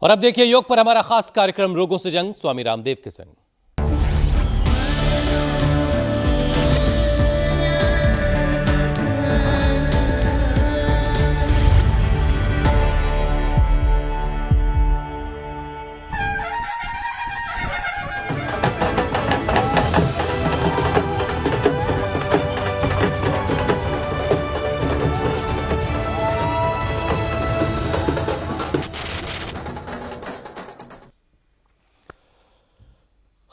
और अब देखिए योग पर हमारा खास कार्यक्रम रोगों से जंग स्वामी रामदेव के संग।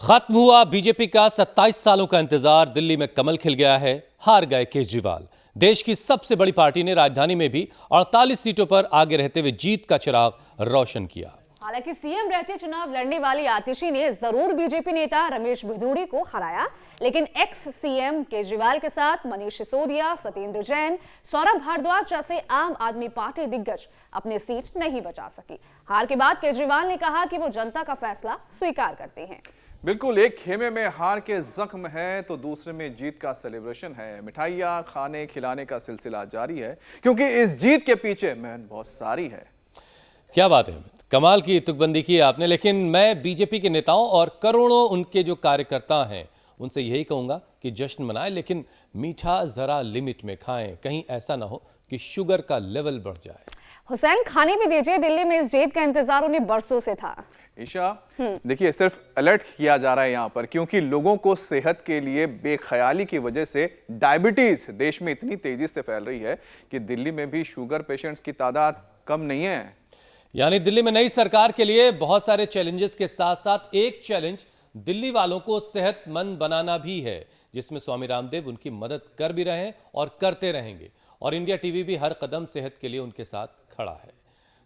खत्म हुआ बीजेपी का 27 सालों का इंतजार। दिल्ली में कमल खिल गया है। हार गए केजरीवाल। देश की सबसे बड़ी पार्टी ने राजधानी में भी 48 सीटों पर आगे रहते हुए जीत का चिराग रोशन किया। हालांकि सीएम रहते चुनाव लड़ने वाली आतिशी ने जरूर बीजेपी नेता रमेश भिदूड़ी को हराया, लेकिन एक्स सीएम केजरीवाल के साथ मनीष सिसोदिया, सत्येंद्र जैन, सौरभ भारद्वाज जैसे आम आदमी पार्टी दिग्गज अपनी सीट नहीं बचा सकी। हार के बाद केजरीवाल ने कहा कि वो जनता का फैसला स्वीकार करते हैं। बिल्कुल, एक खेमे में हार के जख्म है तो दूसरे में जीत का सेलिब्रेशन है। मिठाइयाँ खाने खिलाने का सिलसिला जारी है क्योंकि इस जीत के पीछे मेहनत बहुत सारी है। क्या बात है, कमाल की तुकबंदी की आपने। लेकिन मैं बीजेपी के नेताओं और करोड़ों उनके जो कार्यकर्ता हैं उनसे यही कहूंगा कि जश्न मनाएं, लेकिन मीठा जरा लिमिट में खाएं। कहीं ऐसा ना हो कि शुगर का लेवल बढ़ जाए। हुसैन, खाने भी दीजिए। दिल्ली में इस जीत का इंतजार उन्हें बरसों से था। ईशा, देखिए सिर्फ अलर्ट किया जा रहा है यहाँ पर क्योंकि लोगों को सेहत के लिए बेख्याली की वजह से डायबिटीज देश में इतनी तेजी से फैल रही है कि दिल्ली में भी शुगर पेशेंट्स की तादाद कम नहीं है। यानी दिल्ली में नई सरकार के लिए बहुत सारे चैलेंजेस के साथ साथ एक चैलेंज दिल्ली वालों को सेहतमंद बनाना भी है, जिसमें स्वामी रामदेव उनकी मदद कर भी रहे हैं और करते रहेंगे। और इंडिया टीवी भी हर कदम सेहत के लिए उनके साथ खड़ा है।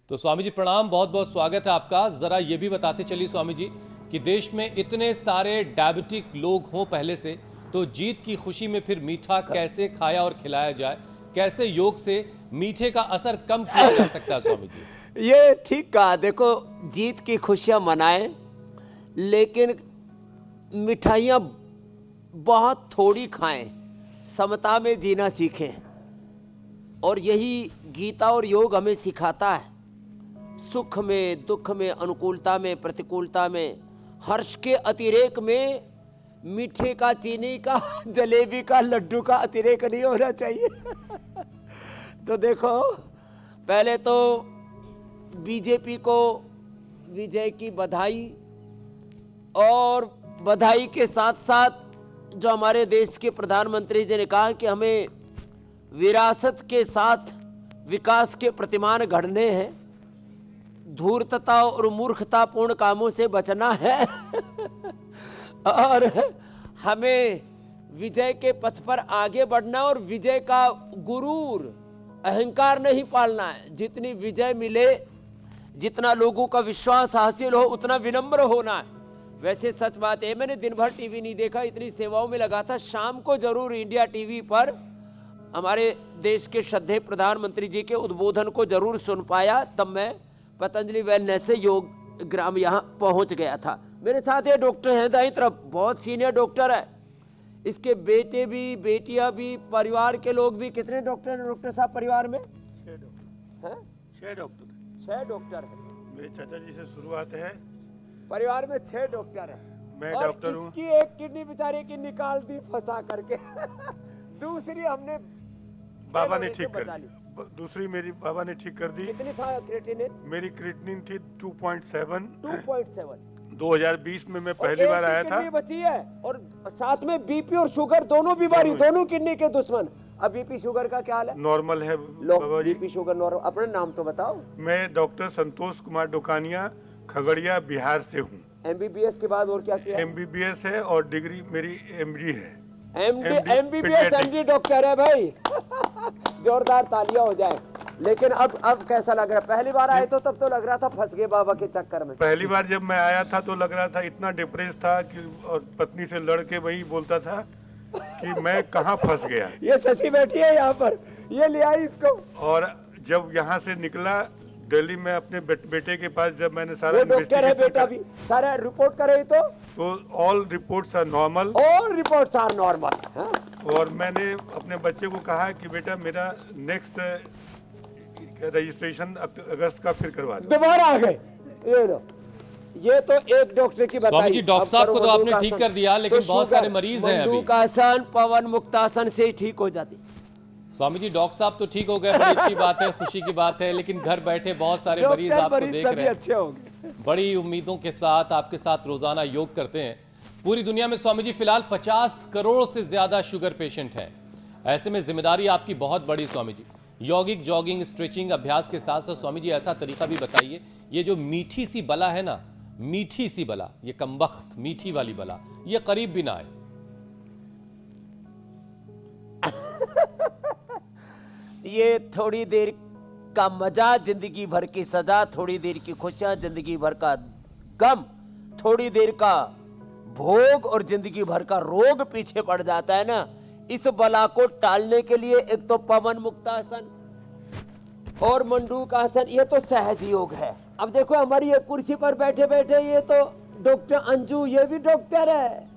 तो स्वामी जी प्रणाम, बहुत बहुत स्वागत है आपका। जरा ये भी बताते चलिए स्वामी जी कि देश में इतने सारे डायबिटिक लोग हों पहले से, तो जीत की खुशी में फिर मीठा कैसे खाया और खिलाया जाए? कैसे योग से मीठे का असर कम किया जा सकता है स्वामी जी? ये ठीक कहा। देखो, जीत की खुशियां मनाएं लेकिन मिठाइयाँ बहुत थोड़ी खाएं, समता में जीना सीखें। और यही गीता और योग हमें सिखाता है। सुख में, दुख में, अनुकूलता में, प्रतिकूलता में, हर्ष के अतिरेक में मीठे का, चीनी का, जलेबी का, लड्डू का अतिरेक नहीं होना चाहिए। तो देखो, पहले तो बीजेपी को विजय की बधाई, और बधाई के साथ साथ जो हमारे देश के प्रधानमंत्री जी ने कहा कि हमें विरासत के साथ विकास के प्रतिमान गढ़ने हैं, धूर्तता और मूर्खतापूर्ण कामों से बचना है और हमें विजय के पथ पर आगे बढ़ना और विजय का गुरूर, अहंकार नहीं पालना है। जितनी विजय मिले, जितना लोगों का विश्वास हासिल हो, उतना विनम्र होना है। वैसे सच बात है, मैंने दिन भर टीवी नहीं देखा, इतनी सेवाओं में लगा था। शाम को जरूर इंडिया टीवी पर हमारे देश के श्रद्धेय प्रधानमंत्री जी के उद्बोधन को जरूर सुन पाया। तब मैं पतंजलि वेलनेस से योग ग्राम यहाँ पहुँच गया था। मेरे साथ ये डॉक्टर हैं दाईं तरफ, बहुत सीनियर डॉक्टर है। इसके बेटे भी, बेटियां भी, परिवार के लोग भी। कितने डॉक्टर हैं डॉक्टर साहब परिवार में? 6 डॉक्टर। 6 डॉक्टर हैं। मेरे चाचा जी से शुरुआत है। परिवार में 6 डॉक्टर हैं। मैं और डॉक्टर हूँ। इसकी एक किडनी बेचारे की निकाल दी फंसा करके। दूसरी हमने बाबा ने ठीक कर दी। दूसरी मेरी बाबा ने ठीक कर दी। कितनी था क्रिएटिनिन? मेरी क्रिएटिनिन थी 2.7। 2.7। 2020 में मैं पहली बार आया था। किडनी बची है और साथ में बीपी और शुगर दोनों बीमारी, दोनों किडनी के दुश्मन। अब बीपी शुगर का क्या हाल है? नॉर्मल है बाबा जी। BP sugar normal. अपना नाम तो बताओ। मैं डॉक्टर संतोष कुमार डोकानिया, खगड़िया, बिहार से हूँ। एमबीबीएस के बाद और क्या किया? MBBS है और डिग्री मेरी MD है। MBBS MD डॉक्टर है भाई। जोरदार तालियां हो जाए। लेकिन अब कैसा लग रहा है? पहली बार आए तो तब तो लग रहा था फंस गए बाबा के चक्कर में। पहली बार जब मैं आया था तो लग रहा था, इतना डिप्रेस था कि, और पत्नी से लड़ के वही बोलता था कि मैं कहाँ फंस गया। ये शशि बैठी है यहाँ पर, ये ले आई इसको। और जब यहाँ से निकला दिल्ली में अपने बेटे के पास, जब मैंने सारा डॉक्टर है बेटा भी, सारा रिपोर्ट करे तो all reports are normal. All reports are normal. और मैंने अपने बच्चे को कहा कि बेटा मेरा नेक्स्ट रजिस्ट्रेशन अगस्त का फिर करवा दो। दोबारा आ गए। ये लो, ये तो एक डॉक्टर की बताई। स्वामी जी, डॉक्टर अब साहब को तो करो आपने मंडूक ठीक आसन। कर दिया, लेकिन तो बहुत सारे शुगर, मरीज हैं अभी। मंडूक आसन, पवन मुक्तासन से ही ठीक हो जाती। स्वामी जी, डॉक्टर साहब तो ठीक हो गए, बड़ी अच्छी बात है, खुशी की बात है, लेकिन घर बैठे बहुत सारे मरीज डॉक्टर आपको मरीज देख सभी रहे हैं, अच्छे होंगे। बड़ी उम्मीदों के साथ आपके साथ रोजाना योग करते हैं। पूरी दुनिया में स्वामी जी फिलहाल 50 करोड़ से ज्यादा शुगर पेशेंट हैं। ऐसे में जिम्मेदारी आपकी बहुत बड़ी स्वामी जी। यौगिक, जॉगिंग, स्ट्रेचिंग अभ्यास के साथ साथ स्वामी जी ऐसा तरीका भी बताइए, ये जो मीठी सी बला है ना, मीठी सी बला, ये कमबख्त मीठी वाली बला, ये करीब भी ना आए। ये थोड़ी देर का मजा, जिंदगी भर की सजा, थोड़ी देर की खुशियां, जिंदगी भर का गम, थोड़ी देर का भोग और जिंदगी भर का रोग पीछे पड़ जाता है ना। इस बला को टालने के लिए एक तो पवन मुक्तासन और मंडूक आसन, ये तो सहज योग है। अब देखो हमारी ये कुर्सी पर बैठे बैठे ये तो डॉक्टर अंजू, ये भी डॉक्टर है,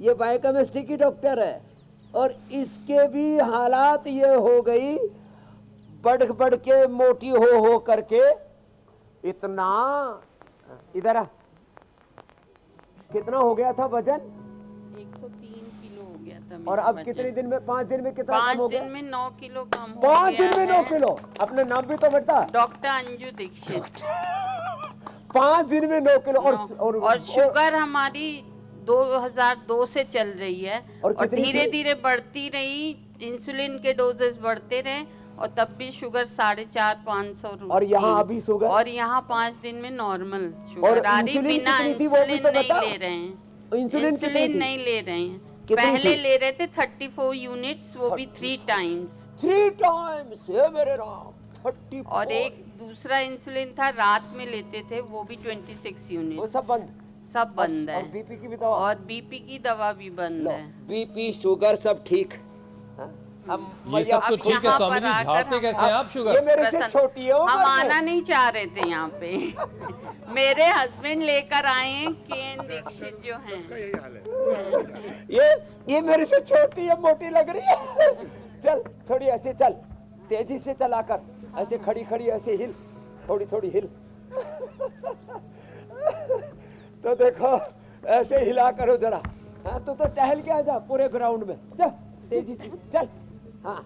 ये बायोकेमिस्ट्री की डॉक्टर है, और इसके भी हालात ये हो गई, बढ़ बढ़ के मोटी हो करके इतना। इधर आ, कितना हो गया था वजन? 103 किलो हो गया था और मेरा अब वजन। कितने दिन में, 5 दिन में कितना कम 5 हो दिन गया? में 9 किलो कम हो 5 गया दिन में 9 है। किलो। अपने नाम भी तो बता। डॉक्टर अंजू दीक्षित। 5 दिन में 9 किलो। और शुगर हमारी 2002 से चल रही है, और और कितनी धीरे थी? धीरे बढ़ती रही, इंसुलिन के डोजेस बढ़ते रहे, और तब भी शुगर 450-500 और यहाँ अभी शुगर? और यहाँ 5 दिन में नॉर्मल और शुगर आ रही, इंसुलिन बिना कितनी थी वो भी इंसुलिन तो नहीं बता। ले रहे हैं। इंसुलिन कितनी इंसुलिन थी? नहीं ले रहे हैं। कितनी पहले थी? ले रहे थे 34 यूनिट्स, वो भी 3 टाइम्स। 3 टाइम्स, हे मेरे राम, 34। और एक दूसरा इंसुलिन था, रात में लेते थे, वो भी 26 यूनिट। वो सब बंद। सब बंद है। और बीपी की भी दवा? और बीपी की दवा भी बंद लो, है। बीपी शुगर सब ठीक। हाँ? अब ये मैया सब तो अब ठीक है यहाँ स्वामी पर जी, आकर झाड़ते हम- कैसे हैं आप ये शुगर? मेरे से प्रसन्न। छोटी है हम उम्र में। आना नहीं चाह रहे थे यहाँ पे। मेरे हस्बैंड लेकर आए हैं, केएन दीक्षित जो हैं। ये मेरे से छोटी है, मोटी लग रही है। चल थोड़ी ऐसे चल, तेजी से चला कर, ऐसे खड़ी खड़ी ऐसे हिल, थोड़ी थोड़ी हिल। तो देखो ऐसे हिला करो जरा। हाँ तो टहल के आ जा पूरे ग्राउंड में, चल तेजी से चल। हाँ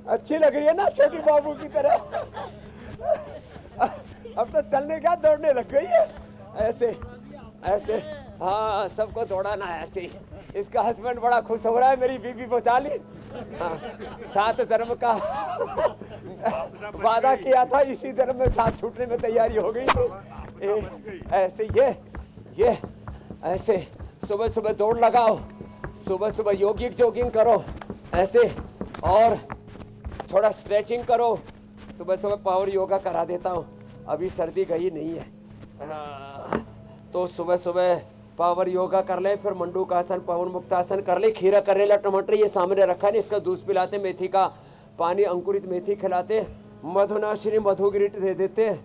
अच्छी लग रही है ना छोटी बाबू की तरह। अब तो चलने क्या, दौड़ने लग गई है। ऐसे ऐसे, हाँ सबको दौड़ाना है ऐसे ही। इसका हस्बैंड बड़ा खुश हो रहा है, मेरी बीबी बचा ली। हाँ, 7 जन्म का वादा किया था, इसी जन्म में 7 छूटने में तैयारी हो गई थी। ऐसे ये ऐसे सुबह सुबह दौड़ लगाओ, सुबह सुबह योगिक जॉगिंग करो ऐसे, और थोड़ा स्ट्रेचिंग करो। सुबह सुबह पावर योगा करा देता हूँ, अभी सर्दी गई नहीं है। हाँ, तो सुबह सुबह पावर योगा कर ले, फिर मंडूक आसन, पवन मुक्तासन कर ले। खीरा, करेला, टमाटर ये सामने रखा है, इसका जूस पिलाते, मेथी का पानी, अंकुरित मेथी खिलाते, मधुनाशिनी मधुगिरिट दे देते।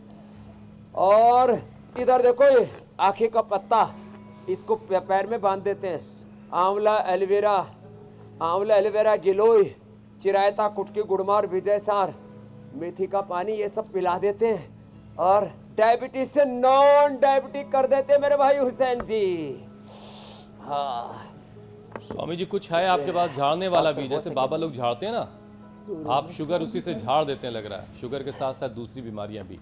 और इधर देखो ये आँखी का पत्ता, इसको पैर में बांध देते हैं। आंवला एलोवेरा गिलोय, चिरायता, कुटकी, गुड़मार, विजय सार, मेथी का पानी, ये सब पिला देते हैं। और डायबिटीज से नॉन डायबिटिक कर देते हैं मेरे भाई हुसैन जी। हाँ स्वामी जी कुछ है आपके पास झाड़ने वाला भी, जैसे बाबा लोग झाड़ते हैं ना, आप शुगर उसी से झाड़ देते हैं लग रहा है। शुगर के साथ साथ दूसरी बीमारियां भी,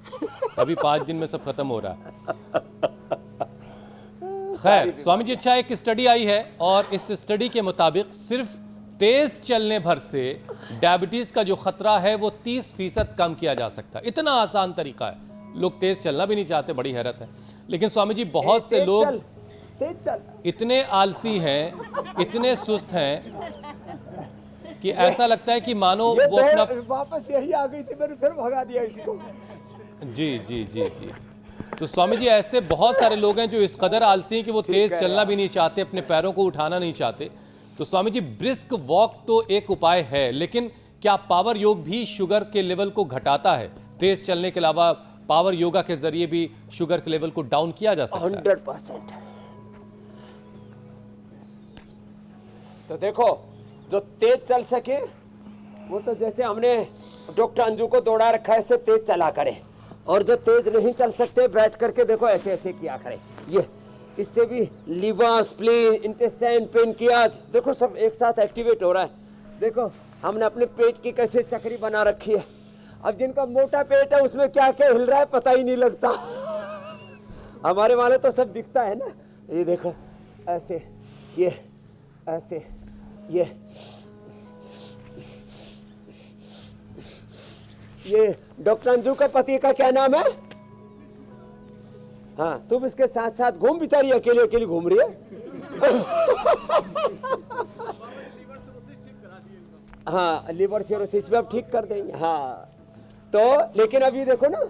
तभी 5 दिन में सब खत्म हो रहा है। खैर स्वामी जी, अच्छा एक स्टडी आई है, और इस स्टडी के मुताबिक सिर्फ तेज चलने भर से डायबिटीज का जो खतरा है वो 30% कम किया जा सकता है। इतना आसान तरीका है, लोग तेज चलना भी नहीं चाहते, बड़ी हैरत है। लेकिन स्वामी जी बहुत से लोग तेज चल। इतने आलसी हैं, इतने सुस्त हैं कि ऐसा लगता है कि मानो ये वो अपना वापस यही आ गई थी, मैंने फिर भगा दिया इसको। जी जी जी जी। तो स्वामी जी ऐसे बहुत सारे लोग हैं जो इस कदर आलसी हैं कि वो तेज चलना भी नहीं चाहते, अपने पैरों को उठाना नहीं चाहते। तो स्वामी जी ब्रिस्क वॉक तो एक उपाय है, लेकिन क्या पावर योग भी शुगर के लेवल को घटाता है? तेज चलने के अलावा पावर योगा के जरिए भी शुगर के लेवल को डाउन किया जा सकता है? 100%। तो देखो जो तेज चल सके वो तो जैसे हमने डॉक्टर अंजू को दौड़ा रखा है, ऐसे तेज चला करें, और जो तेज नहीं चल सकते बैठ करके देखो ऐसे ऐसे किया करें। ये इससे भी लीवर, स्प्लीन, इंटेस्टाइन, पेनक्रियाज देखो सब एक साथ एक्टिवेट हो रहा है। देखो हमने अपने पेट की कैसे चक्री बना रखी है। अब जिनका मोटा पेट है उसमें क्या क्या हिल रहा है पता ही नहीं लगता। हमारे वाले तो सब दिखता है ना। ये देखो ऐसे, ये ऐसे, ये डॉक्टर अंजू का पति का क्या नाम है? हाँ, तुम इसके साथ साथ घूम, बेचारी अकेली अकेली घूम रही है। हाँ, लिवर सिरोसिस भी अब ठीक कर देंगे। हाँ, तो लेकिन अभी देखो ना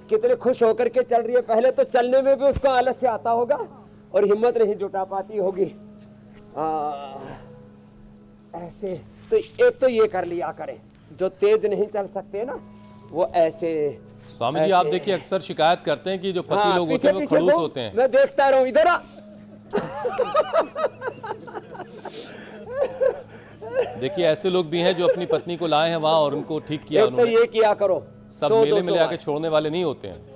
कितने खुश होकर के चल रही है। पहले तो चलने में भी उसको आलस से आता होगा और हिम्मत नहीं जुटा पाती होगी। ऐसे तो एक तो ये कर लिया करें, जो तेज नहीं चल सकते ना वो ऐसे। स्वामी जी आप देखिए अक्सर शिकायत करते हैं कि जो पति लोग होते हैं वो खड़ूस होते हैं। मैं देखता रहूं, इधर आ। देखिए ऐसे लोग भी हैं जो अपनी पत्नी को लाए हैं वहां और उनको ठीक किया एक तो उन्होंने। ये किया करो, सब मेले में ले आके छोड़ने वाले नहीं होते हैं।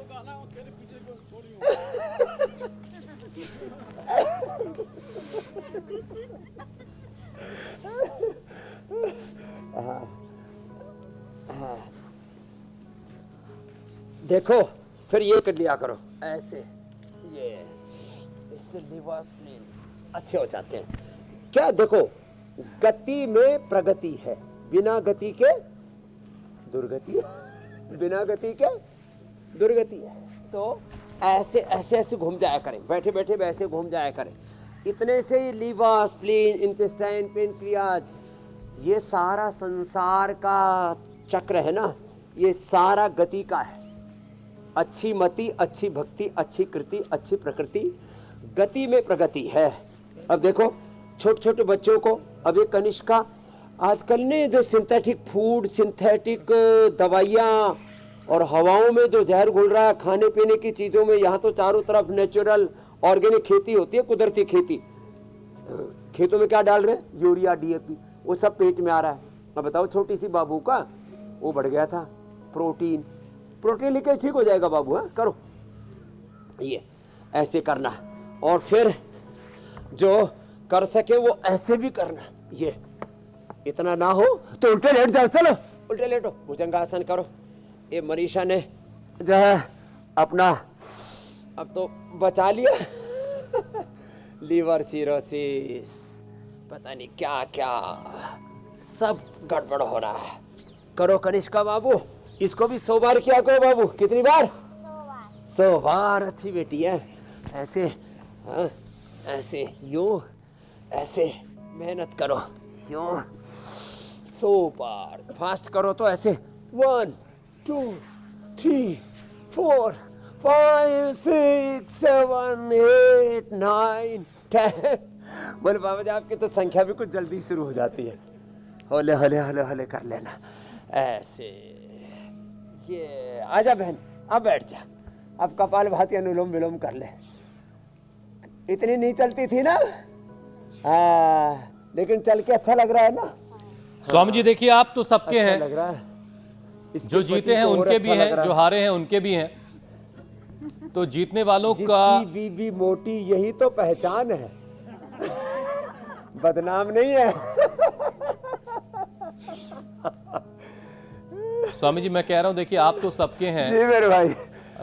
देखो फिर ये कर लिया करो ऐसे, ये इससे लिवर, स्प्लीन अच्छे हो जाते हैं। क्या देखो गति में प्रगति है, बिना गति के दुर्गति, बिना गति के दुर्गति है। तो ऐसे ऐसे ऐसे घूम जाया करें, बैठे बैठे वैसे घूम जाया करें। इतने से ही लीवर, स्प्लीन, इंटेस्टाइन, पेनक्रियाज, ये सारा संसार का चक्र है ना, ये सारा गति का है। अच्छी मति, अच्छी भक्ति, अच्छी कृति, अच्छी प्रकृति, गति में प्रगति है। अब देखो छोटे छोटे बच्चों को, अब ये कनिष्का, आजकल ने जो सिंथेटिक फूड, सिंथेटिक दवाइयाँ और हवाओं में जो जहर घुल रहा है खाने पीने की चीज़ों में, यहाँ तो चारों तरफ नेचुरल ऑर्गेनिक खेती होती है, कुदरती खेती। खेतों में क्या डाल रहे हैं? यूरिया, डीएपी, वो सब पेट में आ रहा है। अब बताओ छोटी सी बाबू का वो बढ़ गया था, प्रोटीन लेके ठीक हो जाएगा बाबू। हाँ करो, ये ऐसे करना, और फिर जो कर सके वो ऐसे भी करना। ये इतना ना हो तो उल्टे लेट जाओ, चलो उल्टे लेटो, भुजंगासन करो। ये मनीषा ने जो है अपना अब तो बचा लिया। लीवर सिरोसिस, पता नहीं क्या क्या सब गड़बड़ हो रहा है। करो कनिष्का बाबू, इसको भी 100 बार किया करो बाबू। कितनी बार? 100 बार। अच्छी बेटी है। ऐसे, हाँ ऐसे, यूं ऐसे मेहनत करो, यूं 100 बार। फास्ट करो तो ऐसे 1 2 3 4 5 6 7 8 9 10। बोले बाबा जी आपकी तो संख्या भी कुछ जल्दी शुरू हो जाती है। होले होले होले होले कर लेना ऐसे। ये आजा बहन, अब बैठ जा, अब कपालभाति अनुलोम विलोम कर ले। इतनी नहीं चलती थी ना, लेकिन चल के अच्छा लग रहा है ना। स्वामी जी देखिए आप तो सबके अच्छा हैं, लग रहा है। जो जीते हैं उनके भी हैं, जो हारे हैं उनके भी हैं। तो जीतने वालों का जिसकी बीबी मोटी यही तो पहचान है, बदनाम नहीं है। स्वामी जी मैं कह रहा हूं देखिए आप तो सबके हैं। जी मेरे भाई,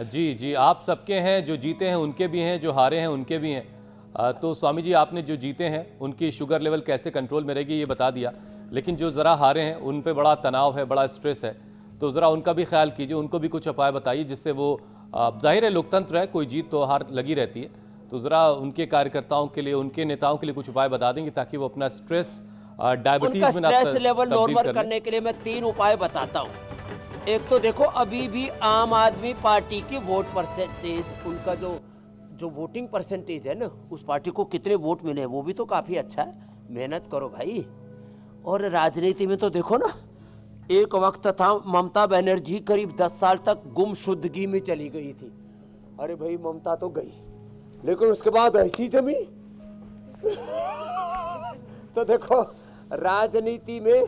जी आप सबके हैं, जो जीते हैं उनके भी हैं, जो हारे हैं उनके भी हैं। तो स्वामी जी आपने जो जीते हैं उनकी शुगर लेवल कैसे कंट्रोल में रहेगी ये बता दिया, लेकिन जो ज़रा हारे हैं उन पे बड़ा तनाव है, बड़ा स्ट्रेस है, तो ज़रा उनका भी ख्याल कीजिए, उनको भी कुछ उपाय बताइए जिससे वो, जाहिर है लोकतंत्र है, कोई जीत तो हार लगी रहती है, तो ज़रा उनके कार्यकर्ताओं के लिए, उनके नेताओं के लिए कुछ उपाय बता देंगे ताकि वो अपना स्ट्रेस डायबिटीज में ना स्ट्रेस लेवल तब्दील नॉर्मल कर लें। करने के लिए मैं 3 उपाय बताता हूँ। एक तो देखो अभी भी आम आदमी पार्टी की वोट परसेंटेज, उनका जो वोटिंग परसेंटेज है ना, उस पार्टी को कितने वोट मिले हैं वो भी तो काफी अच्छा है। मेहनत करो भाई। और राजनीति में तो देखो ना, एक वक्त था ममता बनर्जी करीब 10 साल तक गुमशुदगी में चली गई थी। अरे भाई ममता तो गई, लेकिन उसके बाद ऐसी जमी। तो देखो राजनीति में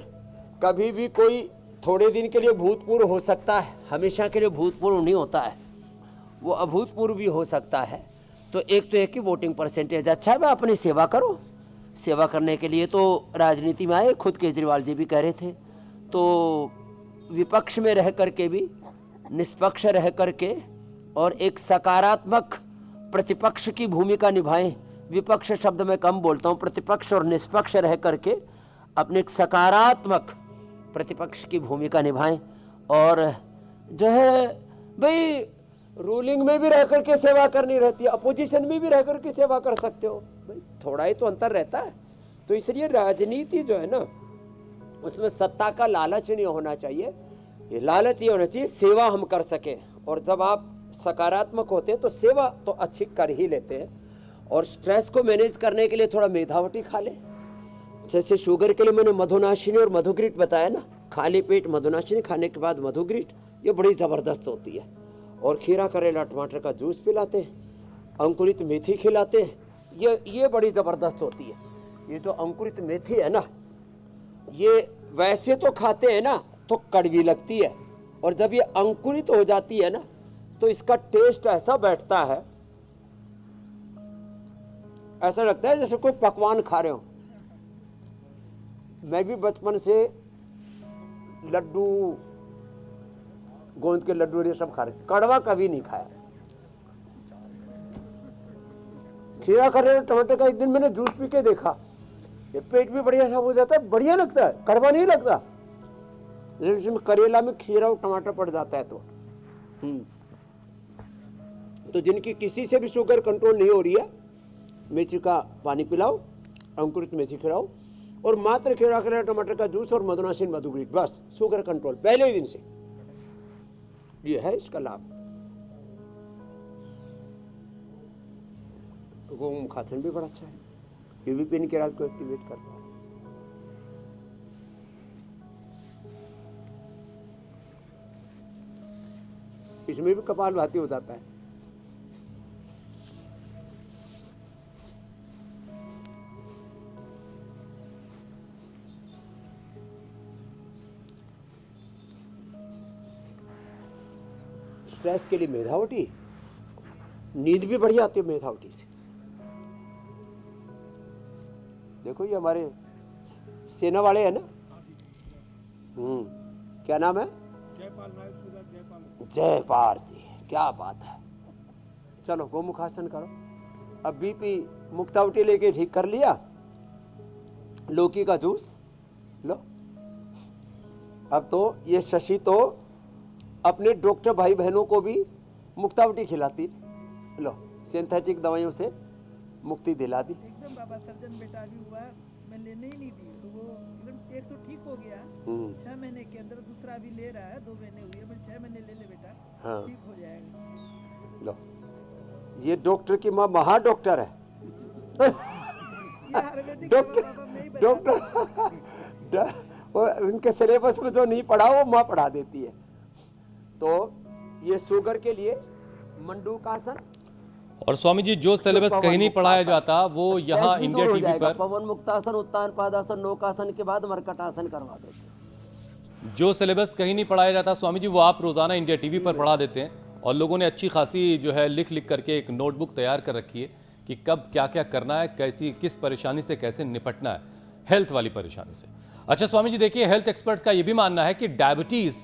कभी भी कोई थोड़े दिन के लिए भूतपूर्व हो सकता है, हमेशा के लिए भूतपूर्व नहीं होता है, वो अभूतपूर्व भी हो सकता है। तो एक ही वोटिंग परसेंटेज अच्छा है, अपनी सेवा करो। सेवा करने के लिए तो राजनीति में आए, खुद केजरीवाल जी भी कह रहे थे। तो विपक्ष में रह करके भी निष्पक्ष रह करके और एक सकारात्मक प्रतिपक्ष की भूमिका निभाएं। विपक्ष शब्द मैं कम बोलता हूँ, प्रतिपक्ष और निष्पक्ष रह करके अपने एक सकारात्मक प्रतिपक्ष की भूमिका निभाएं। और जो है भाई, रूलिंग में भी रह करके सेवा करनी रहती है, अपोजिशन में भी रह करके सेवा कर सकते हो भाई, थोड़ा ही तो अंतर रहता है। तो इसलिए राजनीति जो है ना, उसमें सत्ता का लालच नहीं होना चाहिए। ये लालच ये होना चाहिए सेवा हम कर सकें। और जब आप सकारात्मक होते हैं तो सेवा तो अच्छी कर ही लेते हैं। और स्ट्रेस को मैनेज करने के लिए थोड़ा मेधावटी खा ले। जैसे शुगर के लिए मैंने मधुनाशिनी और मधुग्रीट बताया ना, खाली पेट मधुनाशिनी खाने के बाद मधुग्रीट, ये बड़ी ज़बरदस्त होती है। और खीरा करेला टमाटर का जूस पिलाते हैं, अंकुरित मेथी खिलाते हैं, ये बड़ी ज़बरदस्त होती है। ये जो अंकुरित मेथी है ना, ये वैसे तो खाते हैं ना तो कड़वी लगती है, और जब ये अंकुरित हो जाती है ना तो इसका टेस्ट ऐसा बैठता है, ऐसा लगता है जैसे कोई पकवान खा रहे हो। मैं भी बचपन से लड्डू, गोंद के लड्डू ये सब खा रहे, कड़वा कभी नहीं खाया। खीरा करेला टमाटर का एक दिन मैंने जूस पी के देखा, ये पेट भी बढ़िया साफ हो जाता है, बढ़िया लगता है, कड़वा नहीं लगता। जैसे करेला में खीरा और टमाटर पड़ जाता है तो जिनकी किसी से भी शुगर कंट्रोल नहीं हो रही है, मेथी का पानी पिलाओ, अंकुरित मेथी खिलाओ, और मात्र खीरा करेला टमाटर का जूस और मधुनाशिनी मधुग्रीट, बस शुगर कंट्रोल पहले ही दिन से। ये है इसका लाभ। गोमुखासन भी बड़ा अच्छा है, ये भी पेन के राज को एक्टिवेट करता है। इसमें भी कपालभाति हो जाता है। स्ट्रेस के लिए मेधावटी, नींद भी बढ़िया आती है मेधावटी से। देखो ये हमारे सेना वाले हैं ना, क्या नाम है? जयपाल जी, क्या बात है। चलो गोमुखासन करो। अब बीपी मुक्तावटी लेके ठीक कर लिया, लौकी का जूस लो। अब तो ये शशि तो अपने डॉक्टर भाई बहनों को भी मुक्तावटी खिलाती, लो सिंथेटिक दवाइयों से मुक्ति दिला दी। एकदम बाबा सर्जन बेटा भी हुआ, मैं लेने ही नहीं दी, तो वो एकदम एक तो ठीक हो गया, 6 महीने के अंदर दूसरा भी ले रहा है, 2 महीने हुए, मैं 6 महीने ले बेटा, हाँ। ठीक हो जाएगा। लो ये डॉक्टर की माँ महा डॉक्टर है। ये आयुर्वेदिक बाबा मैं ही बता डॉक्टर वो उनके सिलेबस में जो नहीं पढ़ा वो माँ पढ़ा देती है। तो ये शुगर के लिए मंडूकासन, और स्वामी जी जो सिलेबस कहीं नहीं पढ़ाया जाता वो यहाँ इंडिया टीवी पर, पवन मुक्तासन, उत्तान पादासन, नौकासन के बाद मरकटासन करवा देते। जो सिलेबस कहीं नहीं पढ़ाया जाता स्वामी जी, वो आप रोजाना इंडिया टीवी पर पढ़ा देते हैं। और लोगों ने अच्छी खासी जो है लिख करके एक नोटबुक तैयार कर रखी है कि कब क्या क्या करना है, कैसी किस परेशानी से कैसे निपटना है, हेल्थ वाली परेशानी से। अच्छा स्वामी जी देखिए, हेल्थ एक्सपर्ट्स का ये भी मानना है कि डायबिटीज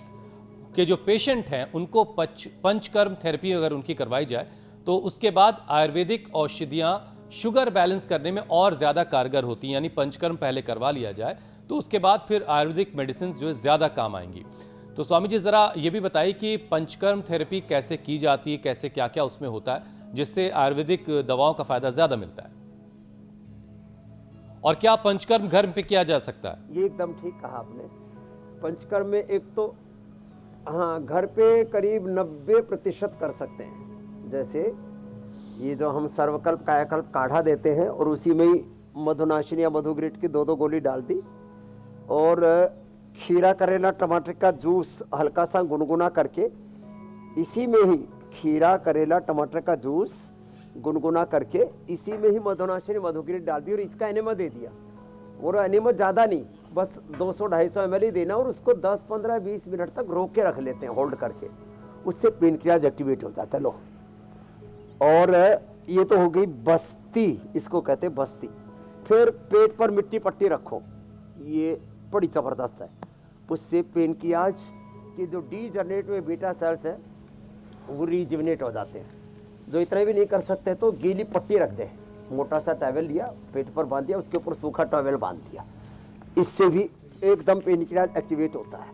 के जो पेशेंट हैं उनको पंचकर्म थेरेपी अगर उनकी करवाई जाए तो उसके बाद आयुर्वेदिक औषधियां शुगर बैलेंस करने में और ज्यादा कारगर होती हैं। यानी पंचकर्म पहले करवा लिया जाए तो उसके बाद फिर आयुर्वेदिक मेडिसिन जो है ज्यादा काम आएंगी। तो स्वामी जी जरा ये भी बताइए कि पंचकर्म थेरेपी कैसे की जाती है, कैसे क्या क्या उसमें होता है जिससे आयुर्वेदिक दवाओं का फायदा ज्यादा मिलता है, और क्या पंचकर्म घर पे किया जा सकता है? ये एकदम ठीक कहा आपने। पंचकर्म में एक तो हाँ घर पे करीब 90% कर सकते हैं। जैसे ये जो हम सर्वकल्प कायाकल्प काढ़ा देते हैं और उसी में ही मधुनाशिनी या मधुग्रीट की 2-2 गोली डाल दी, और खीरा करेला टमाटर का जूस हल्का सा गुनगुना करके इसी में ही खीरा करेला टमाटर का जूस गुनगुना करके इसी में ही मधुनाशिनी मधुग्रीट डाल दी और इसका एनेमा दे दिया। और एनेमा ज़्यादा नहीं, बस 200-250 ml ही देना और उसको 10, 15, 20 मिनट तक रोक के रख लेते हैं, होल्ड करके। उससे पेनक्रियाज एक्टिवेट हो जाता है। लो, और ये तो हो गई बस्ती, इसको कहते हैं बस्ती। फिर पेट पर मिट्टी पट्टी रखो, ये बड़ी जबरदस्त है। उससे पेनक्रियाज के जो डीजनरेट हुए बीटा सेल्स है वो रीजुविनेट हो जाते हैं। जो इतना भी नहीं कर सकते तो गीली पट्टी रख दे, मोटा सा टॉवेल लिया, पेट पर बांध दिया, उसके ऊपर सूखा टॉवेल बांध दिया, इससे भी एकदम पेनक्रियाज एक्टिवेट होता है।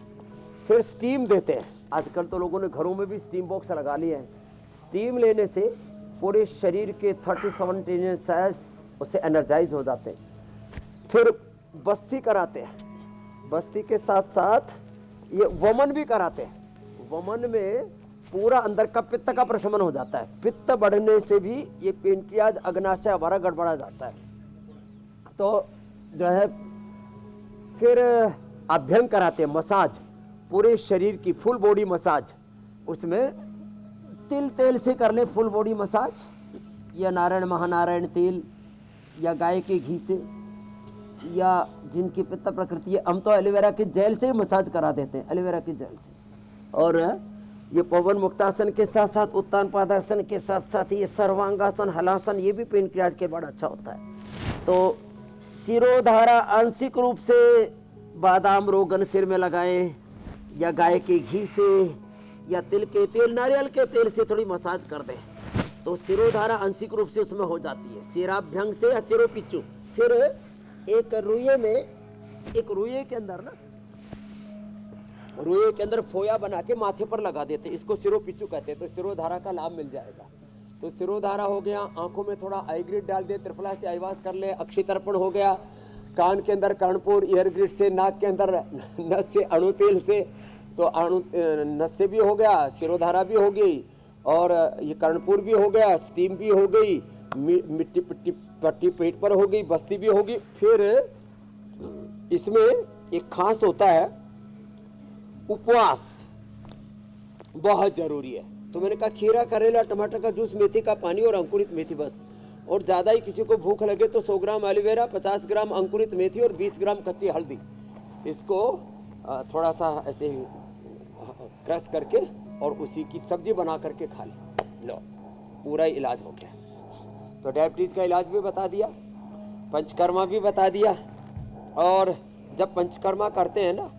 फिर स्टीम देते हैं। आजकल तो लोगों ने घरों में भी स्टीम बॉक्स लगा लिए हैं। स्टीम लेने से पूरे शरीर के 37 ट्रिलियन सेल्स उससे एनर्जाइज हो जाते हैं। फिर बस्ती कराते हैं। बस्ती के साथ साथ ये वमन भी कराते हैं। वमन में पूरा अंदर का पित्त का प्रशमन हो जाता है। पित्त बढ़ने से भी ये पेनक्रियाज अग्नाशय हमारा गड़बड़ा जाता है। तो जो है फिर अभ्यंग कराते हैं, मसाज, पूरे शरीर की फुल बॉडी मसाज। उसमें तिल तेल से कर ले फुल बॉडी मसाज, या नारायण महानारायण तेल, या गाय के घी से, या जिनकी पित्त प्रकृति है, हम तो एलोवेरा के जेल से मसाज करा देते हैं, एलोवेरा के जेल से। और ये पवन मुक्तासन के साथ साथ उत्तान पादासन के साथ साथ ये सर्वांगासन, हलासन, ये भी पेनक्रियाज के बड़ा अच्छा होता है। तो सिरोधारा आंशिक रूप से बादाम रोगन सिर में लगाएं, या गाय के घी से, या तिल के तेल, नारियल के तेल से थोड़ी मसाज कर दें, तो सिरोधारा आंशिक रूप से उसमें हो जाती है। सिराभ्यंग से या सिरोपिच्चू। फिर एक रुइये में, एक रुइये के अंदर ना, रुइये के अंदर फोया बना के माथे पर लगा देते, इसको सिरोपिच्चू कहते हैं। तो सिरोधारा का लाभ मिल जाएगा। तो सिरोधारा हो गया, आंखों में थोड़ा आई ग्रिड डाल दे, त्रिफला से आईवास कर ले, अक्षी तर्पण हो गया, कान के अंदर कर्णपुर, ईयर ग्रिड से, नाक के अंदर नस से, अणु तेल से, तो अणु नस से भी हो गया, सिरोधारा भी हो गई, और ये कर्णपुर भी हो गया, स्टीम भी हो गई, मिट्टी पट्टी पेट पर हो गई, बस्ती भी होगी। फिर इसमें एक खास होता है उपवास, बहुत जरूरी है। तो मैंने कहा खीरा, करेला, टमाटर का जूस, मेथी का पानी और अंकुरित मेथी बस। और ज़्यादा ही किसी को भूख लगे तो 100 ग्राम एलोवेरा, 50 ग्राम अंकुरित मेथी और 20 ग्राम कच्ची हल्दी, इसको थोड़ा सा ऐसे ही क्रश करके और उसी की सब्जी बना करके खा ले। लो, पूरा इलाज हो गया। तो डायबिटीज़ का इलाज भी बता दिया, पंचकर्मा भी बता दिया। और जब पंचकर्मा करते हैं ना,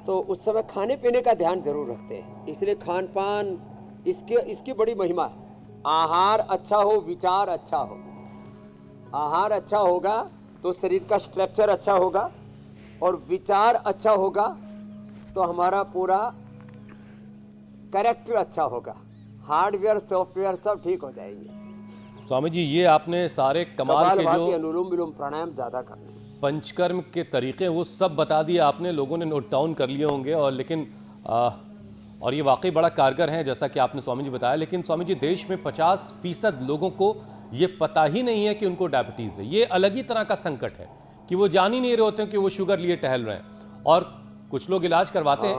तो उस समय खाने पीने का ध्यान जरूर रखते हैं। इसलिए खान पान इसकी बड़ी महिमा है। आहार अच्छा हो, विचार अच्छा हो। आहार अच्छा होगा तो शरीर का स्ट्रक्चर अच्छा होगा, और विचार अच्छा होगा तो हमारा पूरा कैरेक्टर अच्छा होगा। हार्डवेयर सॉफ्टवेयर सब ठीक हो जाएंगे। स्वामी जी, ये आपने सारे कमाल के जो अनुलोम विलोम प्राणायाम ज्यादा करने, पंचकर्म के तरीके वो सब बता दिए आपने, लोगों ने नोट डाउन कर लिए होंगे। और लेकिन और ये वाकई बड़ा कारगर है जैसा कि आपने स्वामी जी बताया। लेकिन स्वामी जी, देश में 50% लोगों को ये पता ही नहीं है कि उनको डायबिटीज़ है। ये अलग ही तरह का संकट है कि वो जान ही नहीं रहे होते हैं कि वो शुगर लिए टहल रहे हैं। और कुछ लोग इलाज करवाते हैं,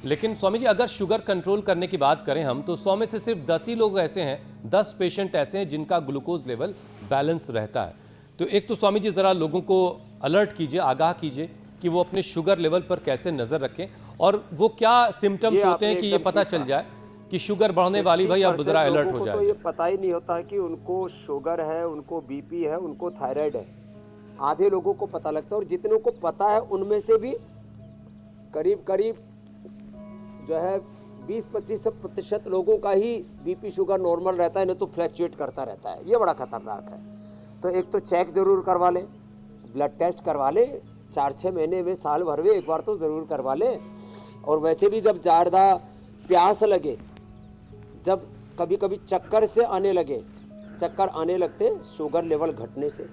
लेकिन स्वामी जी अगर शुगर कंट्रोल करने की बात करें हम, तो 100 में से सिर्फ 10 ही लोग ऐसे हैं, 10 पेशेंट ऐसे हैं जिनका ग्लूकोज लेवल बैलेंस रहता है। तो एक तो स्वामी जी ज़रा लोगों को अलर्ट कीजिए, आगाह कीजिए कि वो अपने शुगर लेवल पर कैसे नज़र रखें, और वो क्या सिम्टम्स होते हैं कि ये पता चल जाए कि शुगर बढ़ने वाली, भाई अब ज़रा अलर्ट हो जाए। तो ये पता ही नहीं होता है कि उनको शुगर है, उनको बीपी है, उनको थायराइड है। आधे लोगों को पता लगता है, और जितनों को पता है उनमें से भी करीब करीब जो है 20-25% लोगों का ही बीपी शुगर नॉर्मल रहता है, नहीं तो फ्लैक्चुएट करता रहता है। ये बड़ा खतरनाक है। तो एक तो चेक जरूर करवा ले, ब्लड टेस्ट करवा ले, 4-6 महीने में, साल भर में एक बार तो ज़रूर करवा ले। और वैसे भी जब ज़्यादा प्यास लगे, जब कभी कभी चक्कर से आने लगे, चक्कर आने लगते शुगर लेवल घटने से,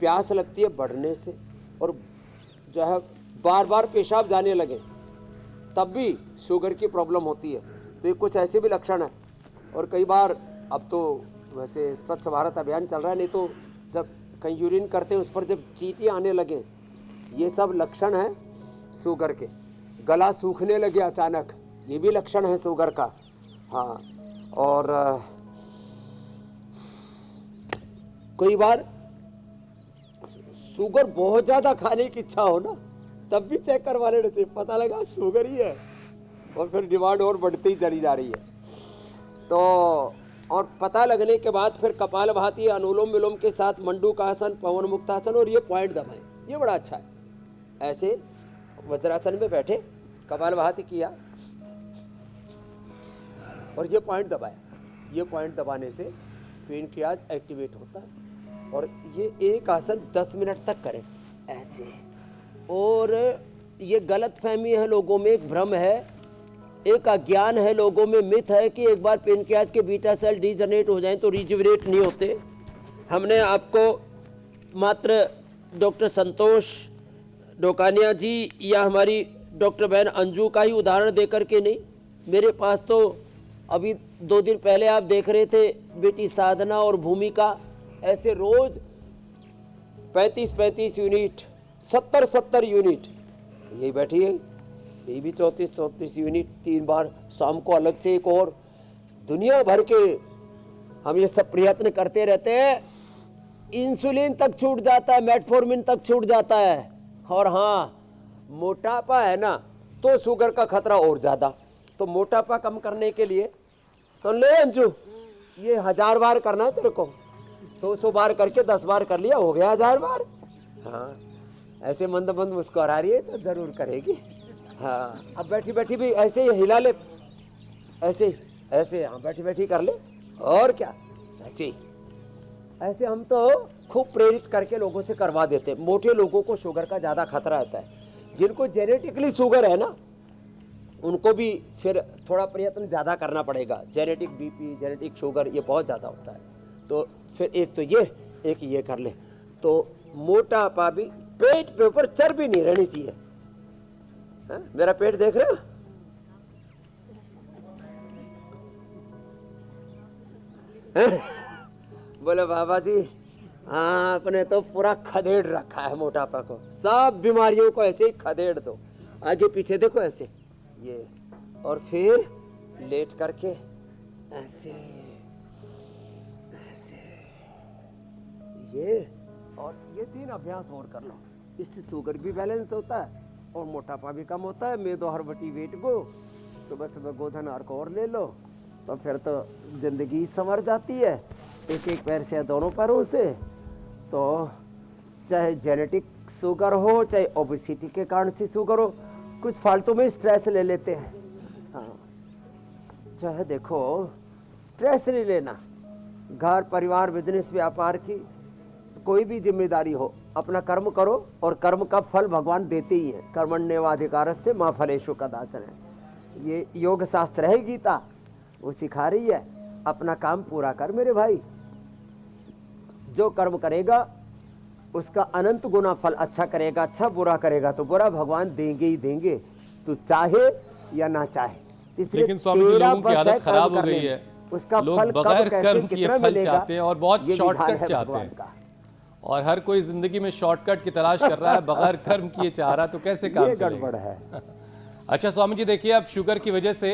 प्यास लगती है बढ़ने से, और जो है बार बार पेशाब जाने लगे, तब भी शुगर की प्रॉब्लम होती है। तो ये कुछ ऐसे भी लक्षण है। और कई बार, अब तो वैसे स्वच्छ भारत अभियान चल रहा है, नहीं तो जब कहीं यूरिन करते हैं उस पर जब चींटियाँ आने लगे, ये सब लक्षण है शुगर के। गला सूखने लगे अचानक, ये भी लक्षण है शुगर का। हाँ, और कई बार शुगर बहुत ज़्यादा खाने की इच्छा हो ना, तब भी चेक करवा लेना चाहिए, पता लगा शुगर ही है, और फिर डिमांड और बढ़ती ही चली जा रही है। तो और पता लगने के बाद फिर कपालभाति, अनुलोम विलोम के साथ मंडूकासन, पवन मुक्तासन और ये पॉइंट दबाएं, ये बड़ा अच्छा है। ऐसे वज्रासन में बैठे कपालभाति किया और ये पॉइंट दबाया, ये पॉइंट दबाने से पेनक्रियाज एक्टिवेट होता है। और ये एक आसन 10 मिनट तक करें ऐसे। और ये गलतफहमी है लोगों में, एक भ्रम है, एक अज्ञान है लोगों में, मिथ है कि एक बार पेनक्रियाज के बीटा सेल डीजनरेट हो जाएं तो रिजुविनेट नहीं होते। हमने आपको मात्र डॉक्टर संतोष डोकानिया जी या हमारी डॉक्टर बहन अंजू का ही उदाहरण देकर के नहीं, मेरे पास तो अभी 2 दिन पहले आप देख रहे थे बेटी साधना और भूमिका, ऐसे रोज 35-35 यूनिट, 70-70 यूनिट, यही बैठी है, यही भी 34-34 यूनिट, 3 बार शाम को अलग से एक और। दुनिया भर के हम ये सब प्रयत्न करते रहते हैं, इंसुलिन तक छूट जाता है, मेटफॉर्मिन तक छूट जाता है। और हाँ, मोटापा है ना तो शुगर का खतरा और ज्यादा। तो मोटापा कम करने के लिए सुन ले अंजू, ये 1000 बार करना है तेरे को, 100 बार करके 10 बार कर लिया, हो गया 1000 बार। हाँ, ऐसे मंद मंद मुस्कुरा रही है तो जरूर करेगी। हाँ, अब बैठी बैठी भी ऐसे ही हिला ले, ऐसे ऐसे, हाँ बैठी बैठी कर ले, और क्या, ऐसे ही। ऐसे हम तो खूब प्रेरित करके लोगों से करवा देते हैं। मोटे लोगों को शुगर का ज़्यादा खतरा रहता है, जिनको जेनेटिकली शुगर है ना उनको भी फिर थोड़ा प्रयत्न ज़्यादा करना पड़ेगा। जेनेटिक बीपी, जेनेटिक शुगर ये बहुत ज़्यादा होता है, तो फिर एक तो ये, एक ये कर ले तो मोटापा भी। पेट पे ऊपर चर्बी नहीं रहनी चाहिए। हा? मेरा पेट देख रहे हो, बोले बाबा जी हाँ, आपने तो पूरा खदेड़ रखा है मोटापा को, सब बीमारियों को ऐसे ही खदेड़ दो। आगे पीछे देखो ऐसे, ये, और फिर लेट करके ऐसे ऐसे, ये, और ये 3 अभ्यास और कर लो, इससे शुगर भी बैलेंस होता है और मोटापा भी कम होता है। मेदो हरबटी वेट को सुबह सुबह गोधन अर्क और ले लो तो फिर तो जिंदगी संवर जाती है, एक एक पैर से, दोनों पैरों से। तो चाहे जेनेटिक शुगर हो, चाहे ओबेसिटी के कारण से शुगर हो, कुछ फालतू में स्ट्रेस ले लेते हैं। हाँ, चाहे देखो स्ट्रेस नहीं लेना, घर परिवार बिजनेस व्यापार की कोई भी जिम्मेदारी हो, अपना कर्म करो और कर्म का फल भगवान देते ही है। कर्मण्येवाधिकारस्ते मां फलेषु कदाचन है, ये योग शास्त्र है, गीता वो सिखा रही है। अपना काम पूरा कर मेरे भाई, जो कर्म करेगा उसका अनंत गुना फल। अच्छा करेगा अच्छा, बुरा करेगा तो बुरा, भगवान देंगे ही देंगे, तू चाहे या ना चाहे। लेकिन स्वामी जी, लोगों की आदत खराब हो गई है, उसका लोग फल बगैर कब, कर्म कैसे, किए कितना फल मिलेगा, चाहते हैं और बहुत ये शॉर्टकट विधान है चाहते भगवान हैं। का। और हर कोई जिंदगी में शॉर्टकट की तलाश कर रहा है, बगैर कर्म किए चाह रहा, तो कैसे काम ये चलेगा? गड़बड़ है। अच्छा स्वामी जी, देखिए अब शुगर की वजह से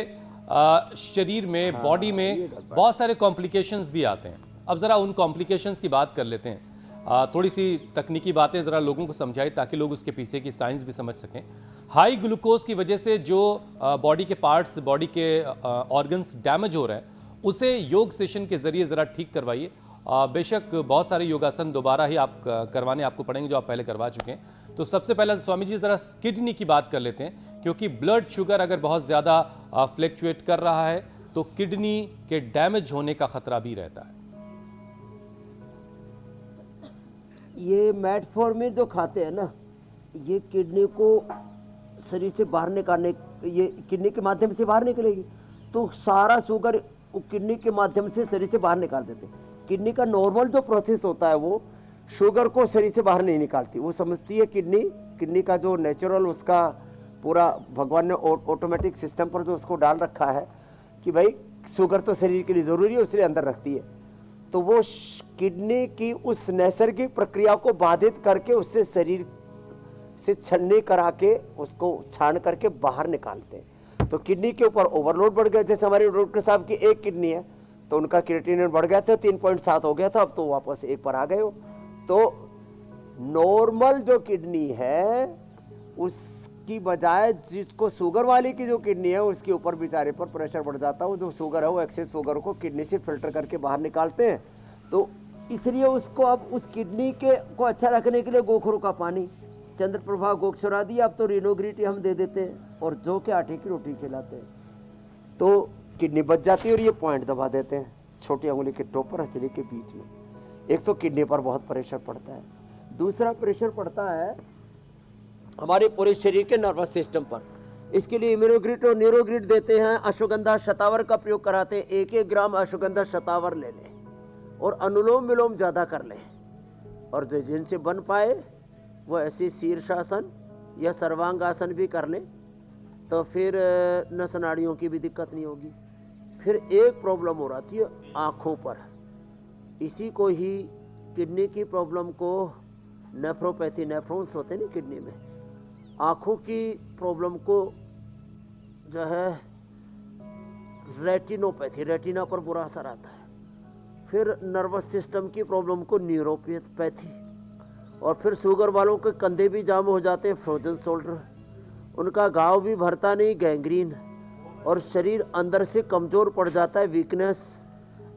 शरीर में, बॉडी में बहुत सारे कॉम्प्लिकेशंस भी आते हैं। अब जरा उन कॉम्प्लिकेशंस की बात कर लेते हैं। थोड़ी सी तकनीकी बातें जरा लोगों को समझाई ताकि लोग उसके पीछे की साइंस भी समझ सकें। हाई ग्लूकोज की वजह से जो बॉडी के पार्ट्स, बॉडी के ऑर्गन्स डैमेज हो रहे हैं, उसे योग सेशन के जरिए जरा ठीक करवाइए। बेशक बहुत सारे योगासन दोबारा ही आप करवाने आपको पड़ेंगे जो आप पहले करवा चुके हैं। तो सबसे पहले स्वामी जी जरा किडनी की बात कर लेते हैं, क्योंकि ब्लड शुगर अगर बहुत ज़्यादा फ्लैक्चुएट कर रहा है तो किडनी के डैमेज होने का खतरा भी रहता है। ये मेटफॉर्मिन जो खाते हैं ना, ये किडनी को शरीर से बाहर निकालने, ये किडनी के माध्यम से बाहर निकलेगी तो सारा शुगर किडनी के माध्यम से शरीर से बाहर निकाल देते हैं। किडनी का नॉर्मल जो प्रोसेस होता है वो शुगर को शरीर से बाहर नहीं निकालती, वो समझती है किडनी का जो नेचुरल, उसका पूरा भगवान ने ऑटोमेटिक सिस्टम पर जो उसको डाल रखा है कि भाई शुगर तो शरीर के लिए जरूरी है, इसलिए अंदर रखती है। तो वो किडनी की उस नैसर्गिक प्रक्रिया को बाधित करके उससे शरीर से छन्नी करा के उसको छान करके बाहर निकालते हैं। तो किडनी के ऊपर ओवरलोड बढ़ गया। जैसे हमारे डॉक्टर साहब की एक किडनी है तो उनका क्रिएटिनिन बढ़ गया था, 3.7 हो गया था, अब तो वापस 1 पर आ गए हो। तो नॉर्मल जो किडनी है उसकी बजाय जिसको शुगर वाले की जो किडनी है उसके ऊपर बेचारे पर प्रेशर बढ़ जाता है। वो जो शुगर है वो एक्सेस शुगर को किडनी से फिल्टर करके बाहर निकालते हैं। तो इसलिए उसको अब उस किडनी के को अच्छा रखने के लिए गोखरू का पानी, चंद्रप्रभा गोक्षरादी, अब तो रिनोग्रिटी हम दे देते हैं और जौ के आटे की रोटी खिलाते हैं तो किडनी बच जाती है। और ये पॉइंट दबा देते हैं छोटी उंगली के टोपर हथेली के बीच में। एक तो किडनी पर बहुत प्रेशर पड़ता है, दूसरा प्रेशर पड़ता है हमारे पूरे शरीर के नर्वस सिस्टम पर। इसके लिए इम्यूनोग्रिड और न्यूरोग्रिड देते हैं। अश्वगंधा शतावर का प्रयोग कराते हैं। 1-1 ग्राम अश्वगंधा शतावर ले लें और अनुलोम विलोम ज़्यादा कर लें। और जो जिनसे बन पाए वो ऐसे शीर्षासन या सर्वांगासन भी कर लें तो फिर नस नाड़ियों की भी दिक्कत नहीं होगी। फिर एक प्रॉब्लम हो रही है आँखों पर, इसी को ही किडनी की प्रॉब्लम को नेफ्रोपैथी, नेफ्रॉन्स होते हैं ना किडनी में, आँखों की प्रॉब्लम को जो है रेटिनोपैथी, रेटिना पर बुरा असर आता है। फिर नर्वस सिस्टम की प्रॉब्लम को न्यूरोपैथी, और फिर शुगर वालों के कंधे भी जाम हो जाते हैं, फ्रोजन शोल्डर, उनका घाव भी भरता नहीं, गैंग्रीन, और शरीर अंदर से कमज़ोर पड़ जाता है, वीकनेस,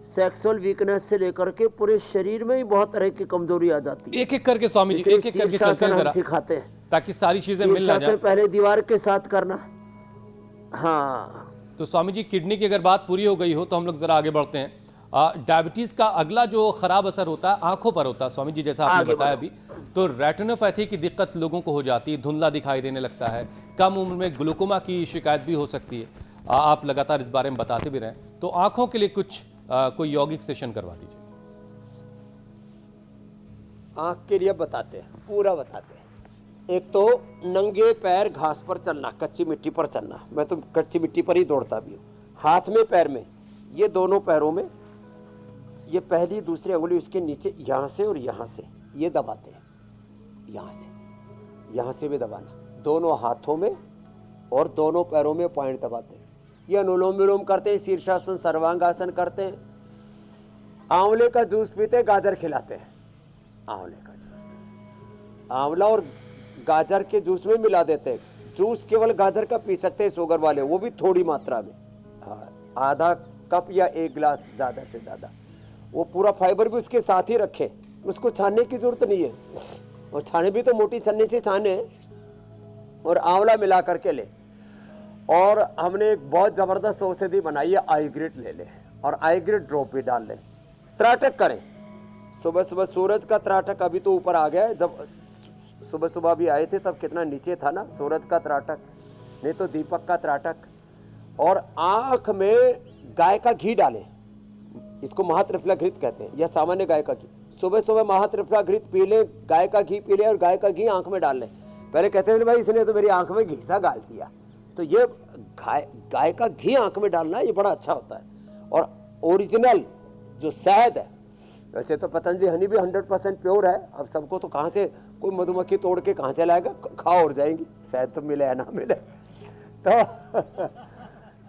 सेक्सुअल वीकनेस से लेकर के पूरे शरीर में ही बहुत तरह की कमजोरी आ जाती है। एक एक करके स्वामी जी, एक एक करके चलते हैं जरा, सिखाते हैं ताकि सारी चीजें मिल ना जाए। पहले दीवार के साथ करना। हाँ, तो स्वामी जी, किडनी की अगर बात पूरी हो गई हो तो हम लोग जरा आगे बढ़ते हैं। डायबिटीज का अगला जो खराब असर होता है आंखों पर होता है स्वामी जी, जैसा आपने बताया अभी। तो रेटिनोपैथी की दिक्कत लोगों को हो जाती है, धुंधला दिखाई देने लगता है, कम उम्र में ग्लूकोमा की शिकायत भी हो सकती है। आप लगातार इस बारे में बताते भी रहे, तो आंखों के लिए कुछ कोई यौगिक सेशन करवा दीजिए। आंख के लिए बताते हैं, पूरा बताते हैं। एक तो नंगे पैर घास पर चलना, कच्ची मिट्टी पर चलना, मैं तो कच्ची मिट्टी पर ही दौड़ता भी हूँ। हाथ में पैर में, ये दोनों पैरों में, ये पहली दूसरी अंगुली उसके नीचे, यहाँ से और यहाँ से ये दबाते हैं, यहाँ से भी दबाना, दोनों हाथों में और दोनों पैरों में पॉइंट दबाते हैं। ये अनुलोम विलोम करते हैं, शीर्षासन, सर्वांगासन करते हैं। आंवले का जूस पीते, गाजर खिलाते हैं। आंवले का जूस, आंवला और गाजर के जूस में मिला देते हैं। जूस केवल गाजर का पी सकते हैं शुगर वाले, वो भी थोड़ी मात्रा में, आधा कप या 1 गिलास ज़्यादा से ज़्यादा। वो पूरा फाइबर भी उसके साथ ही रखे, उसको छानने की जरूरत नहीं है, और छाने भी तो मोटी छन्नी से छाने, और आंवला मिला करके ले। और हमने एक बहुत ज़बरदस्त औषधि बनाई है, आईग्रिट ले ले, और आईग्रिट ड्रॉप भी डाल ले। त्राटक करें, सुबह सुबह सूरज का त्राटक, अभी तो ऊपर आ गया है, जब सुबह सुबह भी आए थे तब कितना नीचे था ना, सूरज का त्राटक, नहीं तो दीपक का त्राटक। और आँख में गाय का घी डालें, इसको महात्रिफला घृत कहते हैं, या सामान्य गाय का घी। सुबह सुबह महात्रिफला घृत पी लें, गाय का घी पी लें, और गाय का घी आँख में डाल लें। पहले कहते थे भाई इसने तो मेरी आँख में घीसा डाल दिया, तो ये गाय का घी आँख में डालना, ये बड़ा अच्छा होता है। और ओरिजिनल जो शहद है, वैसे तो पतंजलि हनी भी 100% प्योर है, अब सबको तो कहाँ से कोई मधुमक्खी तोड़ के कहाँ से लाएगा, खा और जाएंगी, शहद तो मिले या ना मिले।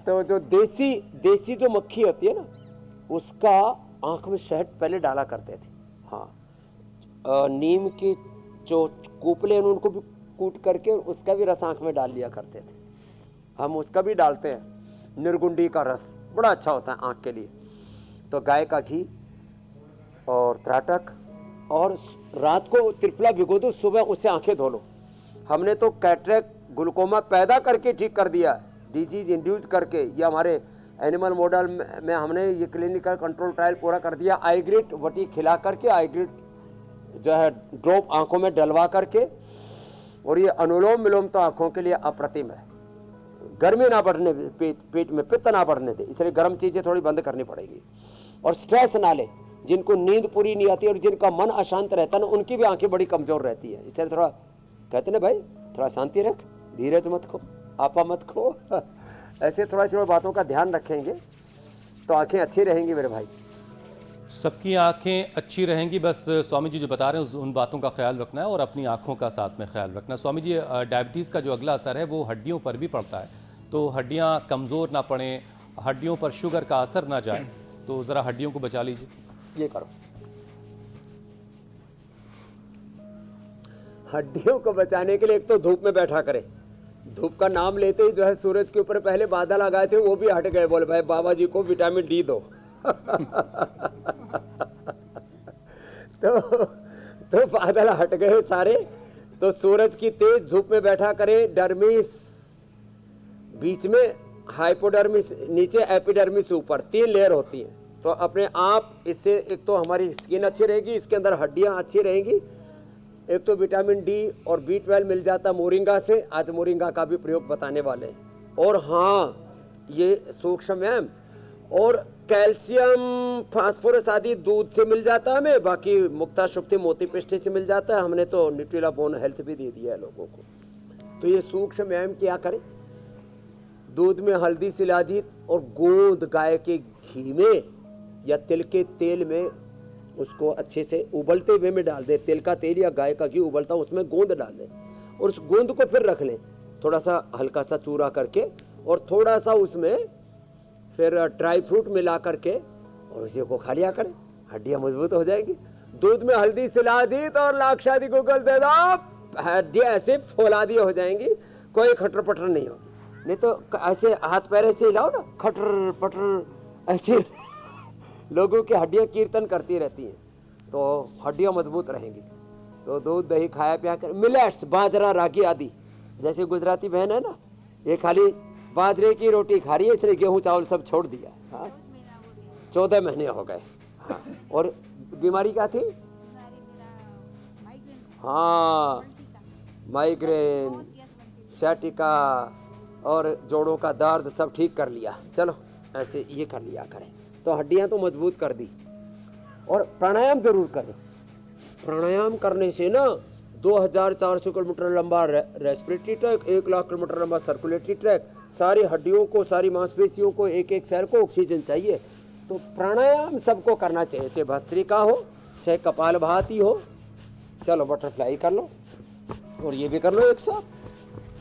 तो जो देसी जो मक्खी होती है ना, उसका आँख में शहद पहले डाला करते थे। हाँ, नीम के जो कोपले उनको भी कूट करके उसका भी रस आँख में डाल लिया करते थे, हम उसका भी डालते हैं। निर्गुंडी का रस बड़ा अच्छा होता है आँख के लिए। तो गाय का घी और त्राटक, और रात को त्रिफला भिगो दो, सुबह उससे आंखें धो लो। हमने तो कैटरेक्ट, ग्लूकोमा पैदा करके ठीक कर दिया, डिजीज इंड्यूस करके। ये हमारे एनिमल मॉडल में हमने ये क्लिनिकल कंट्रोल ट्रायल पूरा कर दिया। आईग्रिट वटी खिला करके, आईग्रिट जो है ड्रॉप आंखों में डलवा करके, और ये अनुलोम विलोम तो आंखों के लिए अप्रतिम है। गर्मी ना बढ़ने, पेट में पित्त ना बढ़ने दे, इसलिए गर्म चीजें थोड़ी बंद करनी पड़ेगी। और स्ट्रेस ना ले, जिनको नींद पूरी नहीं आती और जिनका मन अशांत रहता है ना, उनकी भी आंखें बड़ी कमजोर रहती है। इसलिए थोड़ा कहते ना भाई, थोड़ा शांति रख, धीरज मत खो, आपा मत खो। ऐसे थोड़ा थोड़ा बातों का ध्यान रखेंगे तो आंखें अच्छी रहेंगी मेरे भाई। सबकी आंखें अच्छी रहेंगी, बस स्वामी जी जो बता रहे हैं उन बातों का ख्याल रखना है और अपनी आंखों का साथ में ख्याल रखना है। स्वामी जी, डायबिटीज़ का जो अगला असर है वो हड्डियों पर भी पड़ता है, तो हड्डियां कमज़ोर ना पड़ें, हड्डियों पर शुगर का असर ना जाए, तो ज़रा हड्डियों को बचा लीजिए। ये करो, हड्डियों को बचाने के लिए एक तो धूप में बैठा करें। धूप का नाम लेते ही जो है सूरज के ऊपर पहले बादल आ गए थे, वो भी हट गए। बोले भाई बाबा जी को विटामिन डी दो। तो बादल हट गए सारे, तो सूरज की तेज धूप में बैठा करें। डर्मिस बीच में, हाइपोडर्मिस नीचे, एपिडर्मिस ऊपर, 3 लेयर होती हैं। तो अपने आप इससे एक तो हमारी स्किन अच्छी रहेगी, इसके अंदर हड्डियां अच्छी रहेंगी, एक तो विटामिन डी और B12 मिल जाता मोरिंगा से। आज मोरिंगा का भी प्रयोग बताने वाले हैं। और हाँ, ये सूक्ष्म एम और कैल्शियम, फास्फोरस आदि दूध से मिल जाता है हमें। बाकी मुक्ता शुक्ति मोती पिष्टी से मिल जाता है। हमने तो न्यूट्रिला बोन हेल्थ भी दे दिया है लोगों को। तो ये सूक्ष्म एम क्या करें, दूध में हल्दी, शिलाजीत और गोंद गाय के घी में या तिल के तेल में उसको अच्छे से उबलते हुए में डाल दें। तिल का तेल या गाय का घी उबलता, उसमें गोंद डाल दें और उस गोंद को फिर रख लें, थोड़ा सा हल्का सा चूरा करके, और थोड़ा सा उसमें फिर ड्राई फ्रूट मिला करके और उसी को खा लिया करें। हड्डियां मजबूत हो जाएंगी। दूध में हल्दी, शिलाजीत और लाक्षादी को गल दे दो, हड्डियां ऐसे फौलादी हो जाएंगी, कोई खटर पटर नहीं होगी। नहीं तो ऐसे हाथ पैर ऐसे हिलाओ ना, खटर पटर ऐसे लोगों की हड्डियां कीर्तन करती रहती हैं, तो हड्डियां मजबूत रहेंगी। तो दूध दही खाया पिया कर, मिलेट्स, बाजरा, रागी आदि। जैसे गुजराती बहन है ना, ये खाली बाजरे की रोटी खा रही है, इसलिए गेहूं चावल सब छोड़ दिया। हाँ, 14 महीने हो गए। हाँ, और बीमारी क्या थी? हाँ, माइग्रेन, सैटिका और जोड़ों का दर्द सब ठीक कर लिया। चलो ऐसे ये कर लिया करें, तो हड्डियां तो मजबूत कर दी। और प्राणायाम जरूर करें। प्राणायाम करने से ना 2400 किलोमीटर लंबा रेस्पिरेटरी ट्रैक, 1 लाख किलोमीटर लंबा सर्कुलेटरी ट्रैक, सारी हड्डियों को, सारी मांसपेशियों को, एक एक सेल को ऑक्सीजन चाहिए। तो प्राणायाम सबको करना चाहिए, चाहे भस्त्रिका हो, चाहे कपालभाति हो। चलो बटरफ्लाई कर लो और ये भी कर लो एक साथ,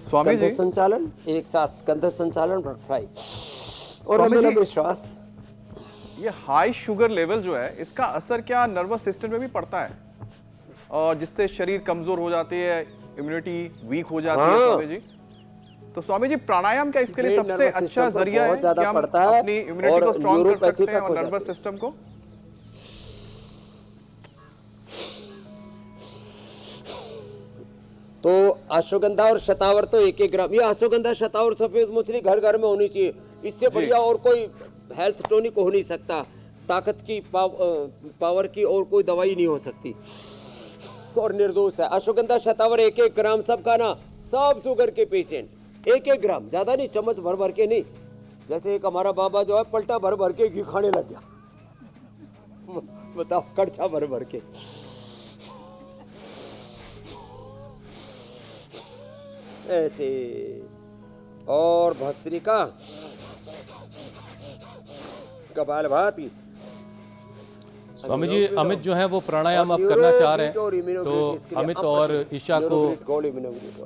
स्वामी जी। संचालन एक साथ, स्कंध संचालन, बटरफ्लाई। और स्वामी मेरा जी, विश्वास, ये हाई शुगर लेवल जो है, इसका असर क्या नर्वस सिस्टम में भी पड़ता है, और जिससे शरीर कमजोर हो जाती है, इम्यूनिटी वीक हो जाती है स्वामी जी? तो स्वामी जी, प्राणायाम क्या इसके लिए सबसे अच्छा जरिया है कि हम अपनी इम्यूनिटी को स्ट्रॉन्ग कर सकते हैं और नर्वस सिस्टम को? तो अश्वगंधा और शतावर तो 1-1 ग्राम, ये अश्वगंधा, शतावर, सफेद मछली घर घर में होनी चाहिए। इससे बढ़िया और कोई हेल्थ टॉनिक हो नहीं सकता, ताकत की, पावर की और कोई दवाई नहीं हो सकती, और निर्दोष है। अश्वगंधा, शतावर 1-1 ग्राम सब खाना, सब शुगर के पेशेंट 1-1 ग्राम, ज्यादा नहीं, चम्मच भर भर के नहीं। जैसे एक हमारा बाबा जो है पलटा भर भर के घी खाने लग गया। बताओ, कड़छा भर भर के। ऐसे। और भस्त्रिका, कपालभाति। स्वामी जी, अमित जो है वो प्राणायाम अब करना चाह रहे हैं, तो अमित और ईशा को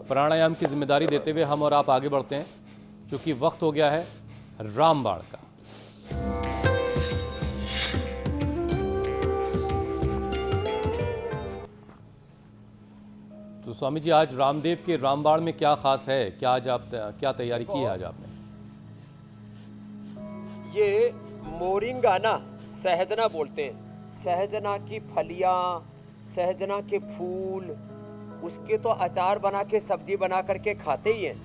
प्राणायाम की जिम्मेदारी देते हुए हम और आप आगे बढ़ते हैं, क्योंकि वक्त हो गया है रामबाण का। तो स्वामी जी, आज रामदेव के रामबाण में क्या खास है? क्या आज आप क्या तैयारी की है आज आपने? ये मोरिंगा ना, सहजना बोलते हैं। सहजना की फलियां, सहजना के फूल, उसके तो अचार बना के, सब्जी बना करके खाते ही हैं।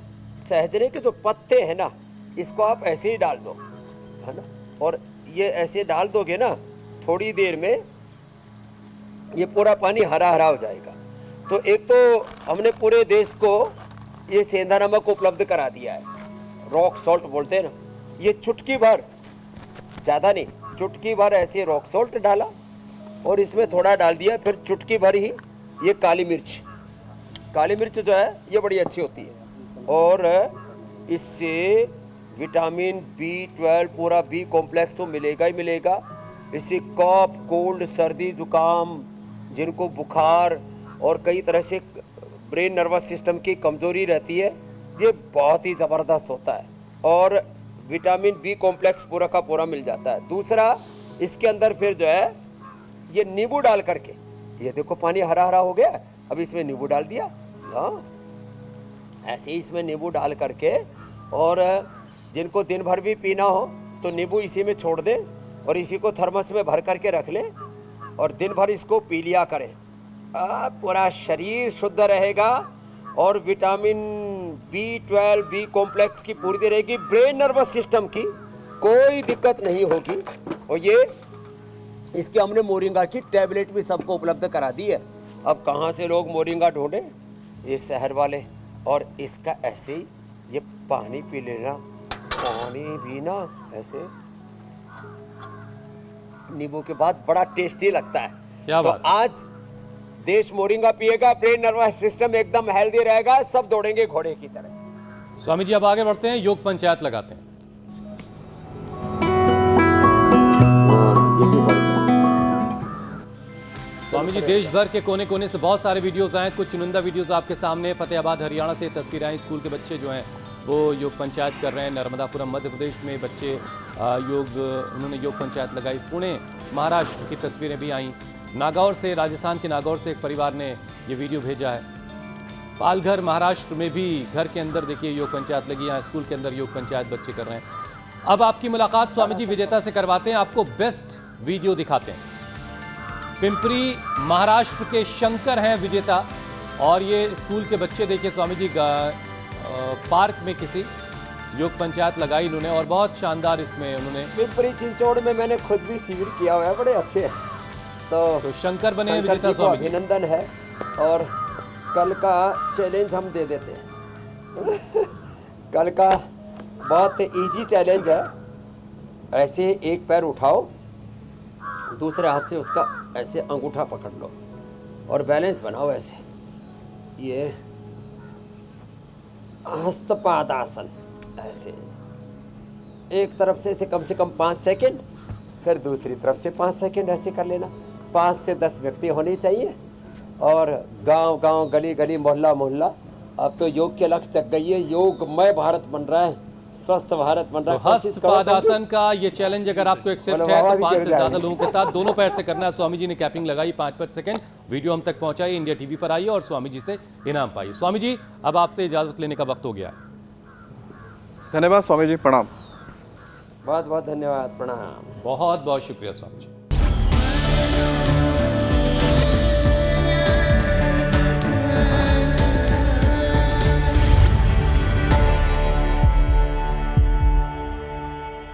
सहजने के जो पत्ते हैं ना, इसको आप ऐसे ही डाल दो, है ना, और ये ऐसे डाल दोगे ना, थोड़ी देर में ये पूरा पानी हरा हरा हो जाएगा। तो एक तो हमने पूरे देश को ये सेंधा नमक उपलब्ध करा दिया है, रॉक सॉल्ट बोलते हैं ना। ये चुटकी भर, ज़्यादा नहीं, चुटकी भर ऐसे रॉक सॉल्ट डाला और इसमें थोड़ा डाल दिया, फिर चुटकी भर ही ये काली मिर्च। काली मिर्च जो है ये बड़ी अच्छी होती है, और इससे विटामिन B12, पूरा B कॉम्प्लेक्स तो मिलेगा ही मिलेगा। इससे कफ, कोल्ड, सर्दी, जुकाम, जिनको बुखार और कई तरह से ब्रेन नर्वस सिस्टम की कमजोरी रहती है, ये बहुत ही ज़बरदस्त होता है, और विटामिन B कॉम्प्लेक्स पूरा का पूरा मिल जाता है। दूसरा, इसके अंदर फिर जो है ये नींबू डाल करके, ये देखो पानी हरा हरा हो गया, अब इसमें नींबू डाल दिया, हाँ ऐसे ही इसमें नींबू डाल करके, और जिनको दिन भर भी पीना हो तो नींबू इसी में छोड़ दे और इसी को थर्मस में भर करके रख ले और दिन भर इसको पी लिया करें। पूरा शरीर शुद्ध रहेगा और विटामिन B12 बी कॉम्प्लेक्स की पूर्ति रहेगी, ब्रेन नर्वस सिस्टम की कोई दिक्कत नहीं होगी। और ये इसके हमने मोरिंगा की टैबलेट भी सबको उपलब्ध करा दी है। अब कहाँ से लोग मोरिंगा ढूंढे, ये शहर वाले। और इसका ऐसे ही ये पानी पी लेना, पानी भी ना ऐसे नींबू के बाद बड़ा टेस्टी लगता है। क्या तो बात। आज देश मोरिंगा पिएगा, ब्रेन नर्वस सिस्टम एकदम हेल्दी रहेगा, सब दौड़ेंगे घोड़े की तरह। स्वामी जी अब आगे बढ़ते हैं, योग पंचायत लगाते हैं। स्वामी जी देश भर के कोने कोने से बहुत सारे वीडियोस आए, कुछ चुनिंदा वीडियोस आपके सामने। फतेहाबाद हरियाणा से तस्वीरें आई, स्कूल के बच्चे जो हैं वो योग पंचायत कर रहे हैं। नर्मदापुरम मध्य प्रदेश में बच्चे उन्होंने योग पंचायत लगाई। पुणे महाराष्ट्र की तस्वीरें भी आई। नागौर से, राजस्थान के नागौर से एक परिवार ने ये वीडियो भेजा है। पालघर महाराष्ट्र में भी घर के अंदर देखिए योग पंचायत लगी, यहाँ स्कूल के अंदर योग पंचायत बच्चे कर रहे हैं। अब आपकी मुलाकात स्वामी जी विजेता से करवाते हैं, आपको बेस्ट वीडियो दिखाते हैं। पिंपरी महाराष्ट्र के शंकर हैं विजेता, और ये स्कूल के बच्चे देखिए स्वामी जी पार्क में किसी योग पंचायत लगाई इन्होंने, और बहुत शानदार इसमें उन्होंने। पिंपरी चिंचोड़ में मैंने खुद भी शिविर किया हुआ है, बड़े अच्छे। तो शंकर बने हैं शंकर विजेता जी को स्वामी जी। अभिनंदन है। और कल का चैलेंज हम दे देते हैं। कल का बहुत इजी चैलेंज है। ऐसे एक पैर उठाओ, दूसरे हाथ से उसका ऐसे अंगूठा पकड़ लो और बैलेंस बनाओ ऐसे। ये हस्तपादासन, ऐसे एक तरफ से कम 5 सेकंड, फिर दूसरी तरफ से 5 सेकंड ऐसे कर लेना। 5 से 10 व्यक्ति होने चाहिए, और गांव गांव, गली गली, मोहल्ला मोहल्ला। अब तो योग के लक्ष्य तक गई है, योगमय भारत बन रहा है, स्वस्थ भारत बन रहा है। तो हस्तपादासन का ये चैलेंज अगर आपको एक्सेप्ट है तो 5 से ज्यादा लोगों के साथ दोनों पैर से करना है। स्वामी जी ने कैपिंग लगाई 5-5 सेकंड, वीडियो हम तक पहुंचाई, इंडिया टीवी पर आई और स्वामी जी से इनाम पाई। स्वामी जी अब आपसे इजाजत लेने का वक्त हो गया है। धन्यवाद स्वामी जी, प्रणाम। बहुत बहुत धन्यवाद, प्रणाम। बहुत बहुत शुक्रिया स्वामी जी।